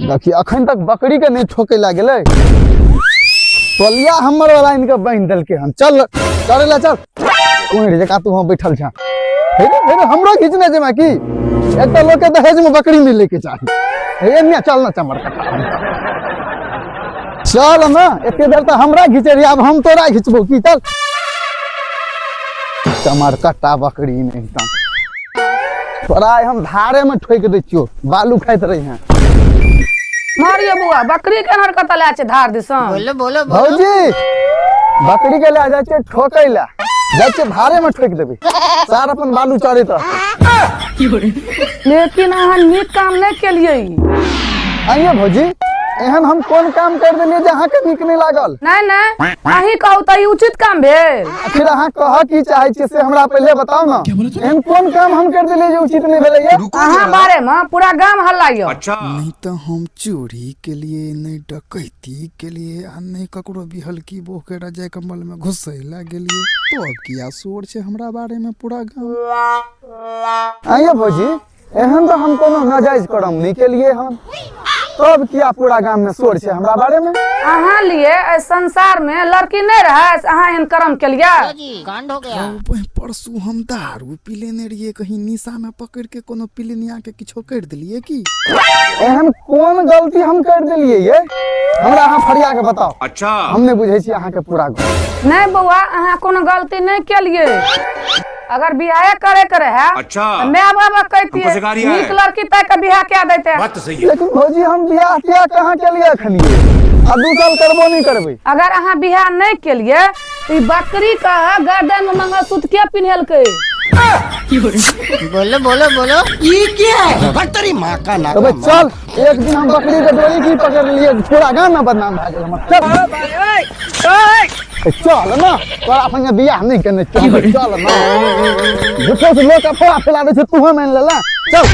देखिए अखन तक बकरी के नहीं ठोके ला गेले तोलिया हमर वाला इनके बांध दल के हम चल करे ला चल कोई रे का तू हम बैठल छा हे हमरो खींचना जमा की एक तो लोग के दहेज में बकरी मिले के चाहिए हे मिया चल ना चमर कटा चल ना एते देर तो हमरा खींचे रे अब हम तोरा खींचबो की चल चमर कटा बकरी नहीं ता तोरा हम धारे में ठोक दे छियो बालू खाइत रही हैं मारिए बुआ बकरी के हरकत ले छे धार दिसन बोलो बोलो भौजी बकरी के ले जाय छे ठोकै ला जाय छे धारे में ठोक देबे सार अपन बालू चढ़े त लेकिन अहाँ नीक काम नहीं केलिए आइए भौजी एहन हम कोन काम कर देलिए जे अहाँ के नीक नहीं लागल नहीं अही कहू त ई उचित काम भेल फिर अहाँ कह की चाहे छी से हमरा पहले बताओ ना एहन कोन काम हम कर देलिए जे उचित नहीं भेलै ये अहाँ बारे में पूरा गांव हल्ला यो नहीं तो हम चोरी के लिए नहीं डकैती के लिए आ नहीं ककरो भी हल्की बोह के रजाई कम्बल में घुसैला गेलिए तो अब किया शोर छे हमरा बारे में पूरा गांव आइए भौजी एहन तो हम कोनो नाजायज करम नहीं के लिए हम तब किया पूरा गांव में शोर छे हमरा बारे में अहाँ लिए इस संसार में लड़की नहीं रहे अहाँ इन कर्म के लिए जी कांड हो गया परसू हम दारू पी लेने रहिए कहीं निशा में पकड़ के कोनो पिलनिया के किछो कर दिलिए की एहन कौन गलती हम कर दिलिए ये हमरा अहाँ फरिया के बताओ अच्छा हमने बुझे छी अहाँ के पूरा गलती नहीं बउआ अहाँ कोनो गलती नहीं केलिए अगर बियाह करे है अच्छा मैं बाबा कहती हमको सिखा रिया है। नीक लड़की तय का बियाह क्या देते बात तो सही है लेकिन भौजी हम बियाह किया कहाँ के लिए खनिए अब 2 साल करबो नहीं करबे अगर अहाँ बियाह नहीं केलिए तो ई बकरी का गर्दन में मंगलसूत्र क्या पिन्हल के बोलो बोलो बोलो ये क्या है बकरी माँ का ना अबे चल एक दिन हम बकरी के डोरी की पकड़ लिए पूरा गांव में बदनाम भा गेल हमर चल ना तोरा अपन बियाह नहीं करने चल ना झूठे से लोग का फोड़ा फैला दे तू मान लेला चल